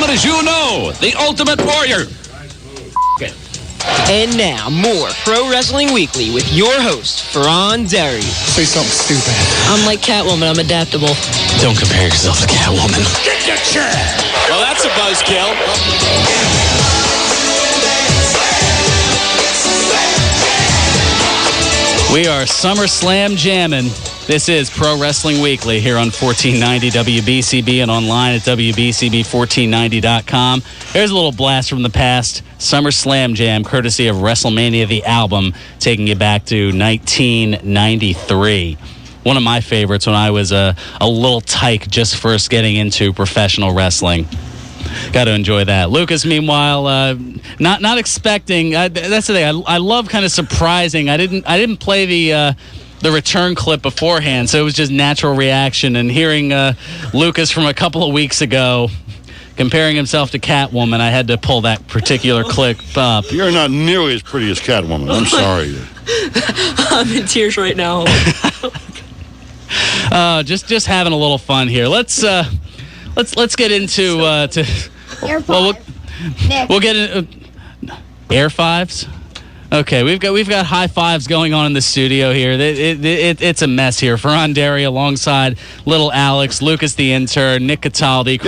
But as you know, the Ultimate Warrior. And now, more Pro Wrestling Weekly with your host, Fearon. Say something stupid. I'm like Catwoman, I'm adaptable. Don't compare yourself to Catwoman. Get your chair. Well, that's a buzzkill. We are SummerSlam jamming. This is Pro Wrestling Weekly here on 1490 WBCB and online at WBCB1490.com. Here's a little blast from the past. SummerSlam Jam, courtesy of WrestleMania the album, taking you back to 1993. One of my favorites when I was a little tyke just first getting into professional wrestling. Got to enjoy that. Lucas, meanwhile, not expecting. That's the thing. I love kind of surprising. I didn't play the return clip beforehand, so it was just natural reaction. And hearing Lucas from a couple of weeks ago comparing himself to Catwoman, I had to pull that particular clip up. You're not nearly as pretty as Catwoman. I'm sorry. I'm in tears right now. Just having a little fun here. Let's get into we'll get into Air Fives. Okay, we've got high fives going on in the studio here. It's a mess here. Fearon Derry alongside little Alex, Lucas the Intern, Nick Cataldi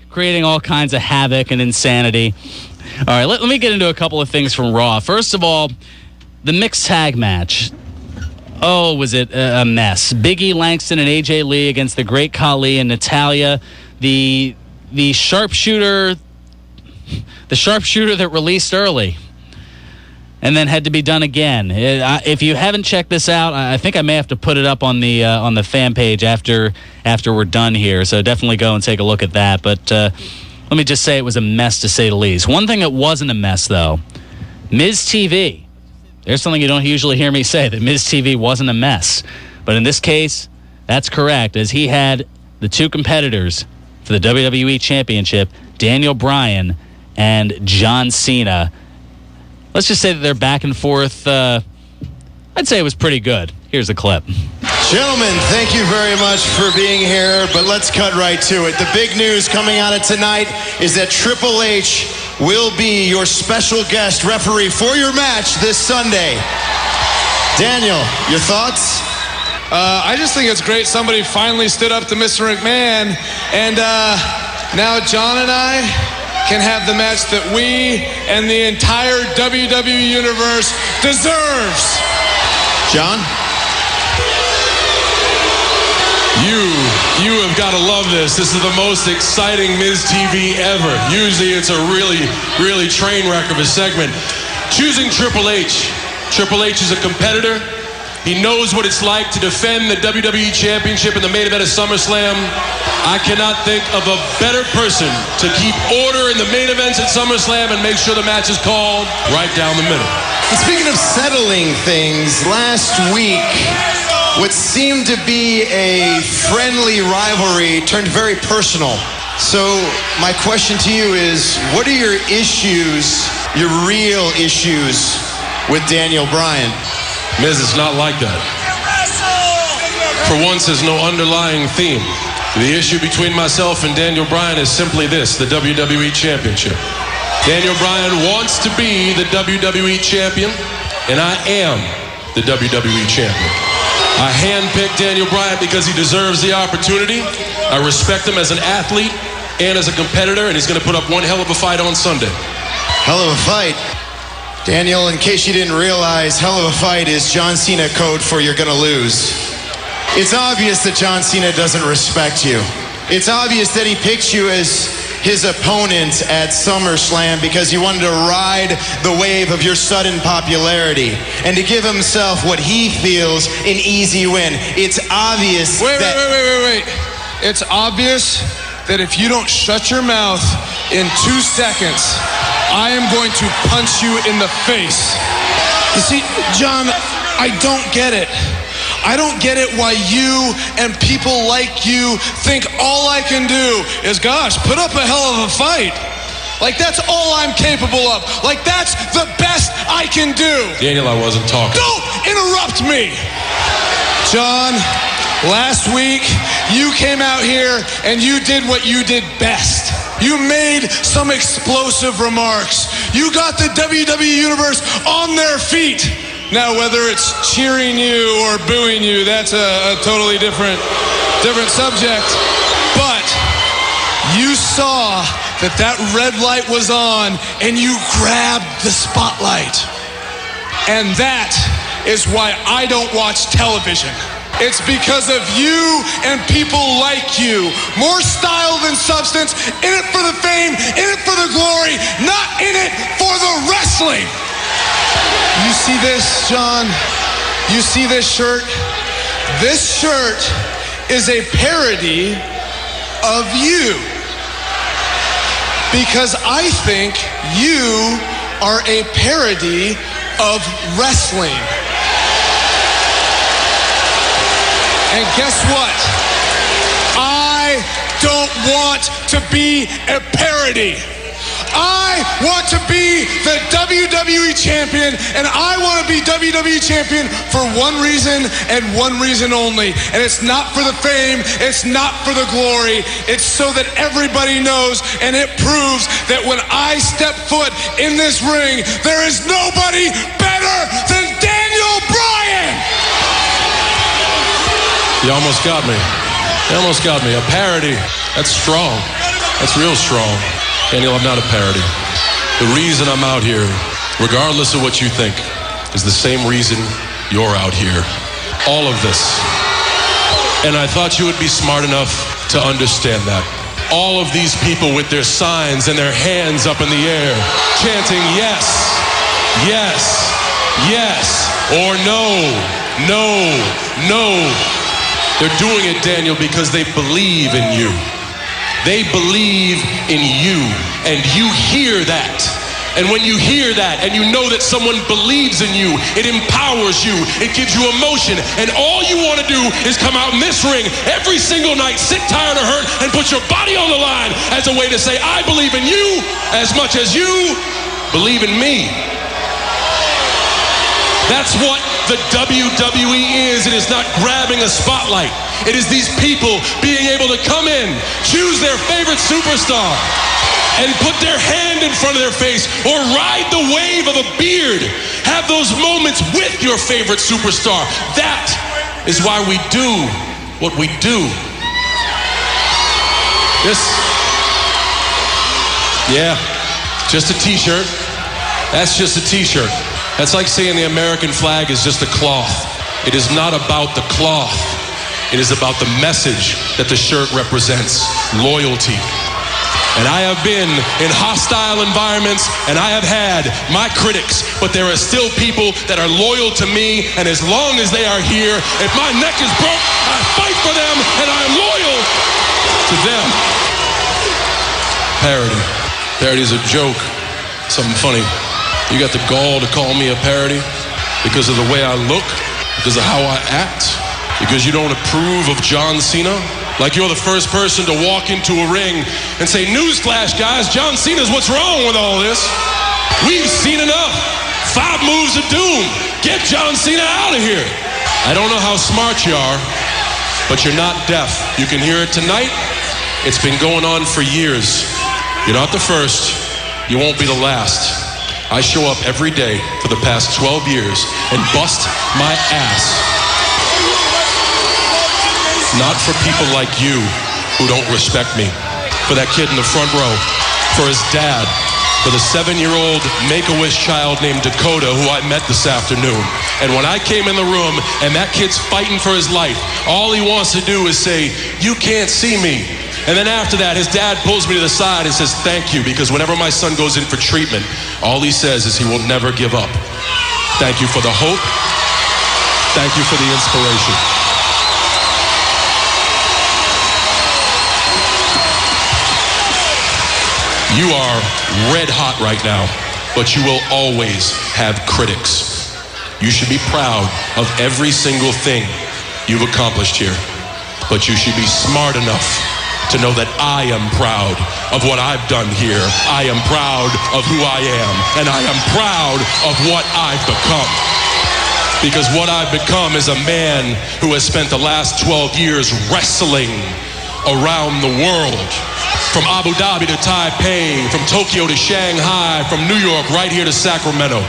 creating all kinds of havoc and insanity. All right, let me get into a couple of things from Raw. First of all, the mixed tag match. Oh, was it a mess? Big E Langston and AJ Lee against the Great Khali and Natalya. The sharpshooter that released early and then had to be done again. If you haven't checked this out, I think I may have to put it up on the fan page after we're done here. So definitely go and take a look at that. But let me just say it was a mess to say the least. One thing that wasn't a mess though, MizTV. There's something you don't usually hear me say, that MizTV wasn't a mess. But in this case, that's correct, as he had the two competitors for the WWE Championship, Daniel Bryan and John Cena. Let's just say that they're back and forth. I'd say it was pretty good. Here's a clip. Gentlemen, thank you very much for being here, but let's cut right to it. The big news coming out of tonight is that Triple H will be your special guest referee for your match this Sunday. Daniel, your thoughts? I just think it's great somebody finally stood up to Mr. McMahon, and now John and I can have the match that we and the entire WWE Universe deserves. John? You have got to love this. This is the most exciting MizTV ever. Usually it's a really train wreck of a segment. Choosing Triple H. Triple H is a competitor. He knows what it's like to defend the WWE Championship in the main event of SummerSlam. I cannot think of a better person to keep order in the main events at SummerSlam and make sure the match is called right down the middle. And speaking of settling things, last week, what seemed to be a friendly rivalry turned very personal. So my question to you is, what are your issues, your real issues with Daniel Bryan? Miz, it's not like that. For once, there's no underlying theme. The issue between myself and Daniel Bryan is simply this, the WWE Championship. Daniel Bryan wants to be the WWE Champion, and I am the WWE Champion. I handpicked Daniel Bryan because he deserves the opportunity. I respect him as an athlete and as a competitor, and he's going to put up one hell of a fight on Sunday. Hell of a fight. Daniel, in case you didn't realize, hell of a fight is John Cena code for you're gonna lose. It's obvious that John Cena doesn't respect you. It's obvious that he picked you as his opponent at SummerSlam because he wanted to ride the wave of your sudden popularity and to give himself what he feels an easy win. It's obvious Wait. It's obvious that if you don't shut your mouth in 2 seconds, I am going to punch you in the face. You see, John, I don't get it. I don't get it why you and people like you think all I can do is, gosh, put up a hell of a fight. Like, that's all I'm capable of. Like, that's the best I can do. Daniel, I wasn't talking. Don't interrupt me. John, last week, you came out here and you did what you did best. You You made some explosive remarks. You got the WWE Universe on their feet. Now, whether it's cheering you or booing you, that's a totally different subject. But you saw that red light was on, and you grabbed the spotlight. And that is why I don't watch television. It's because of you and people like you. More style than substance, in it for the fame, in it for the glory, not in it for the wrestling. You see this, John? You see this shirt? This shirt is a parody of you. Because I think you are a parody of wrestling. And guess what? I don't want to be a parody. I want to be the WWE champion, and I want to be WWE champion for one reason and one reason only. And it's not for the fame, it's not for the glory, it's so that everybody knows, and it proves that when I step foot in this ring, there is nobody better than Daniel Bryan! You almost got me. You almost got me. A parody. That's strong. That's real strong. Daniel, I'm not a parody. The reason I'm out here, regardless of what you think, is the same reason you're out here. All of this. And I thought you would be smart enough to understand that. All of these people with their signs and their hands up in the air, chanting yes, yes, yes, or no, no, no. They're doing it, Daniel, because they believe in you. They believe in you, and you hear that. And when you hear that and you know that someone believes in you, it empowers you, it gives you emotion, and all you want to do is come out in this ring every single night, sick, tired, or hurt, and put your body on the line as a way to say, I believe in you as much as you believe in me. That's what the WWE is. It is not grabbing a spotlight. It is these people being able to come in, choose their favorite superstar, and put their hand in front of their face, or ride the wave of a beard. Have those moments with your favorite superstar. That is why we do what we do. Just a t-shirt. That's just a t-shirt. That's like saying the American flag is just a cloth. It is not about the cloth. It is about the message that the shirt represents, loyalty. And I have been in hostile environments, and I have had my critics, but there are still people that are loyal to me, and as long as they are here, if my neck is broke, I fight for them, and I am loyal to them. Parody. Parody is a joke, something funny. You got the gall to call me a parody because of the way I look, because of how I act, because you don't approve of John Cena? Like you're the first person to walk into a ring and say, newsflash, guys, John Cena's what's wrong with all this. We've seen enough. 5 moves of doom. Get John Cena out of here. I don't know how smart you are, but you're not deaf. You can hear it tonight. It's been going on for years. You're not the first. You won't be the last. I show up every day for the past 12 years and bust my ass. Not for people like you who don't respect me. For that kid in the front row. For his dad. For the 7-year-old Make-A-Wish child named Dakota who I met this afternoon. And when I came in the room and that kid's fighting for his life, all he wants to do is say, you can't see me. And then after that, his dad pulls me to the side and says, thank you, because whenever my son goes in for treatment, all he says is he will never give up. Thank you for the hope. Thank you for the inspiration. You are red hot right now, but you will always have critics. You should be proud of every single thing you've accomplished here, but you should be smart enough to know that I am proud of what I've done here. I am proud of who I am, and I am proud of what I've become. Because what I've become is a man who has spent the last 12 years wrestling around the world. From Abu Dhabi to Taipei, from Tokyo to Shanghai, from New York right here to Sacramento.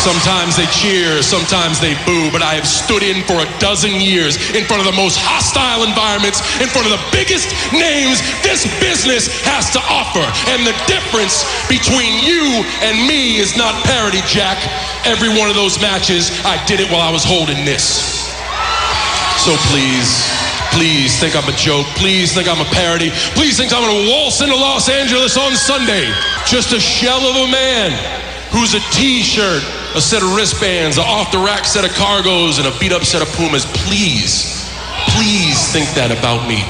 Sometimes they cheer, sometimes they boo, but I have stood in for a dozen years in front of the most hostile environments, in front of the biggest names this business has to offer. And the difference between you and me is not parity, Jack. Every one of those matches, I did it while I was holding this. So please think I'm a joke. Please think I'm a parody. Please think I'm gonna waltz into Los Angeles on Sunday. Just a shell of a man who's a t-shirt, a set of wristbands, an off-the-rack set of cargos, and a beat-up set of Pumas. Please think that about me.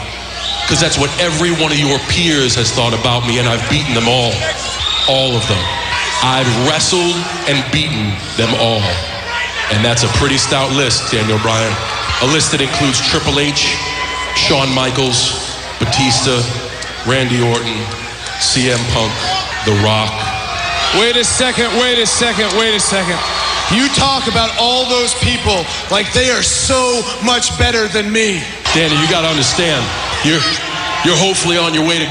Because that's what every one of your peers has thought about me, and I've beaten them all of them. I've wrestled and beaten them all. And that's a pretty stout list, Daniel Bryan. A list that includes Triple H, Shawn Michaels, Batista, Randy Orton, CM Punk, The Rock. Wait a second. You talk about all those people like they are so much better than me. Danny, you gotta understand, you're hopefully on your way to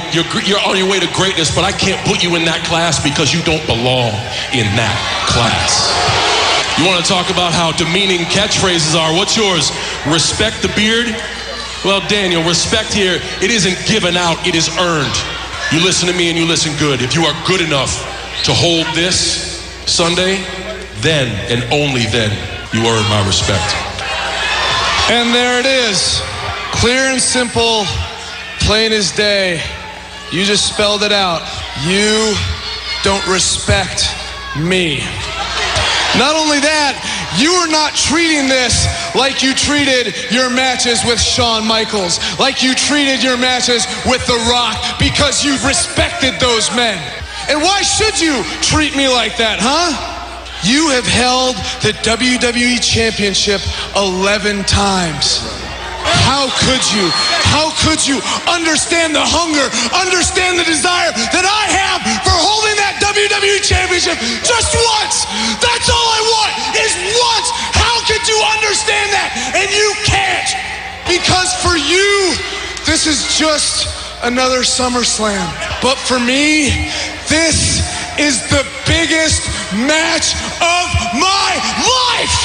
you're on your way to greatness, but I can't put you in that class because you don't belong in that class. You want to talk about how demeaning catchphrases are? What's yours? Respect the beard? Well, Daniel, respect here, it isn't given out, it is earned. You listen to me and you listen good. If you are good enough to hold this Sunday, then and only then you earn my respect. And there it is. Clear and simple, plain as day. You just spelled it out. You don't respect me. Not only that, you are not treating this like you treated your matches with Shawn Michaels, like you treated your matches with The Rock, because you've respected those men. And why should you treat me like that, huh? You have held the WWE Championship 11 times. How could you? How could you understand the hunger, understand the desire that I have for holding that WWE Championship just once? That's all I want is once. How could you understand that? And you can't. Because for you, this is just another SummerSlam. But for me, this is the biggest match of my life.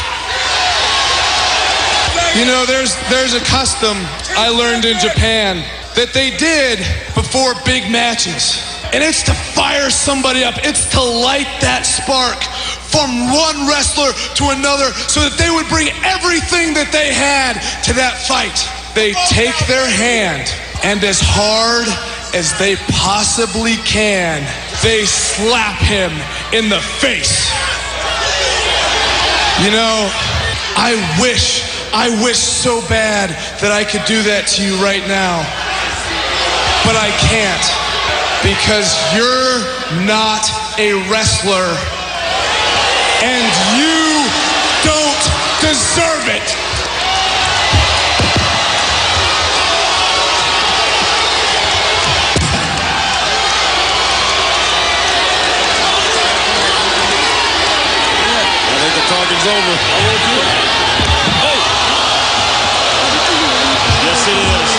You know, there's a custom I learned in Japan that they did before big matches. And it's to fire somebody up. It's to light that spark from one wrestler to another so that they would bring everything that they had to that fight. They take their hand and as hard as they possibly can, they slap him in the face. You know, I wish so bad that I could do that to you right now. But I can't, because you're not a wrestler and you don't deserve it. I think the talking's over. Yes, it is.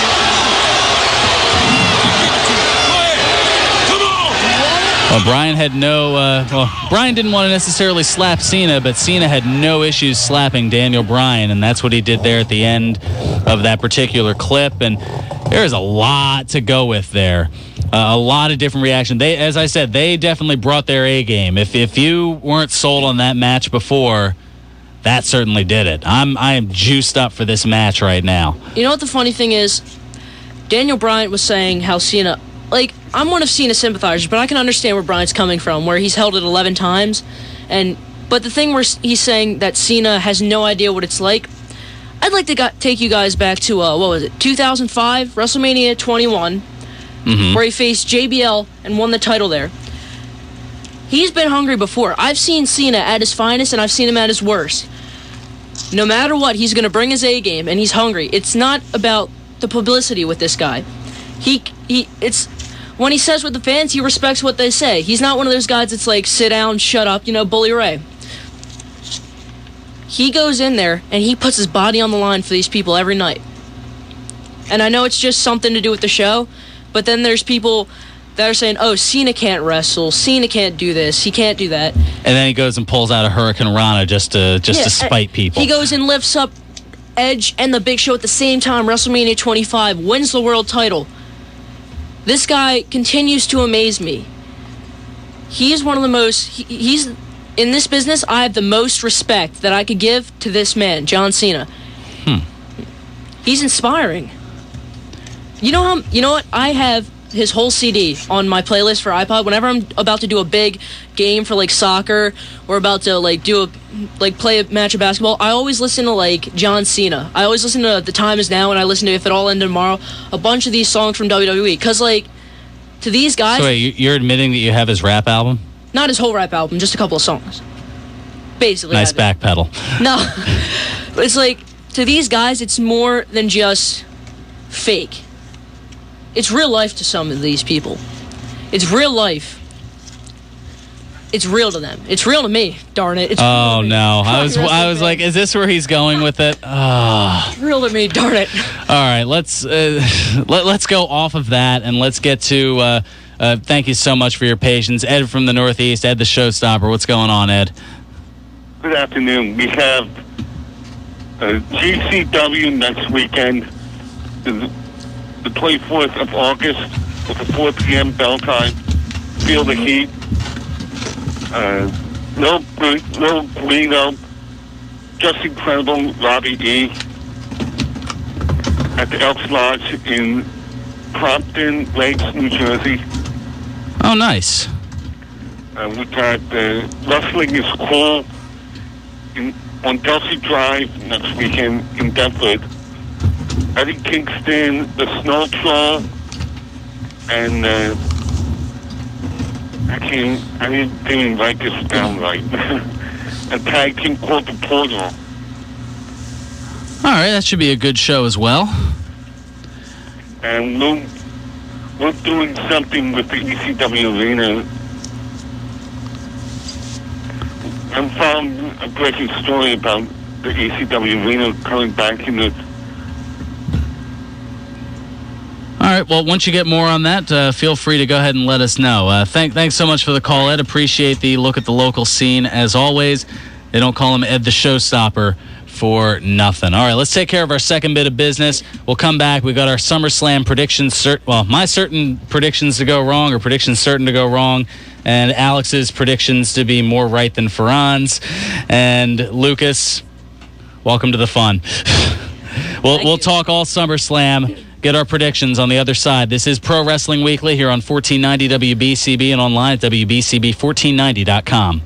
Well, Bryan had Bryan didn't want to necessarily slap Cena, but Cena had no issues slapping Daniel Bryan, and that's what he did there at the end of that particular clip. And there's a lot to go with there. A lot of different reactions. They, as I said, they definitely brought their A game. If you weren't sold on that match before, that certainly did it. I am juiced up for this match right now. You know what the funny thing is? Daniel Bryan was saying how Cena, like, I'm one of Cena's sympathizers, but I can understand where Bryan's coming from, where he's held it 11 times. But the thing where he's saying that Cena has no idea what it's like, I'd like to take you guys back to, 2005, WrestleMania 21, where he faced JBL and won the title there. He's been hungry before. I've seen Cena at his finest, and I've seen him at his worst. No matter what, he's going to bring his A game, and he's hungry. It's not about the publicity with this guy. It's when he says with the fans, he respects what they say. He's not one of those guys that's like, sit down, shut up, Bully Ray. He goes in there, and he puts his body on the line for these people every night. And I know it's just something to do with the show, But then there's people that are saying, oh, Cena can't wrestle, Cena can't do this, he can't do that. And then he goes and pulls out a Hurricane Rana just to spite people. He goes and lifts up Edge and the Big Show at the same time, WrestleMania 25, wins the world title. This guy continues to amaze me. He is one of the most... He's in this business, I have the most respect that I could give to this man, John Cena. He's inspiring. You know what? I have his whole CD on my playlist for iPod. Whenever I'm about to do a big game for like soccer or about to play a match of basketball, I always listen to like John Cena. I always listen to The Time Is Now, and I listen to If It All Ended Tomorrow. A bunch of these songs from WWE, because like to these guys. So wait, you're admitting that you have his rap album? Not his whole rap album, just a couple of songs. Basically. Nice back pedal. No, but it's like to these guys, it's more than just fake. It's real life to some of these people. It's real life. It's real to them. It's real to me. Darn it! It's oh no! I was like, is this where he's going with it? It's real to me. Darn it! All right, let's go off of that and let's get to. Thank you so much for your patience, Ed from the Northeast. Ed, the showstopper. What's going on, Ed? Good afternoon. We have GCW next weekend, the 24th of August, with a 4 p.m. bell time. Feel the heat. Lil Guido, Just Incredible, Robbie E. at the Elks Lodge in Crompton Lakes, New Jersey. Oh, nice. We got Wrestling is Cool on Delsey Drive next weekend in Deptford. Eddie Kingston, The Snow Troll, and I didn't even write this down right. A tag team called The Portal. All right, that should be a good show as well. And we're doing something with the ECW Arena. I'm found a breaking story about the ECW Arena coming back in the... All right, well, once you get more on that, feel free to go ahead and let us know. Thanks so much for the call, Ed. Appreciate the look at the local scene, as always. They don't call him Ed the Showstopper for nothing. All right, let's take care of our second bit of business. We'll come back. We got our SummerSlam predictions. My certain predictions to go wrong, or predictions certain to go wrong, and Alex's predictions to be more right than Fearon's. And Lucas, welcome to the fun. We'll talk all SummerSlam. Get our predictions on the other side. This is Pro Wrestling Weekly here on 1490 WBCB and online at WBCB1490.com.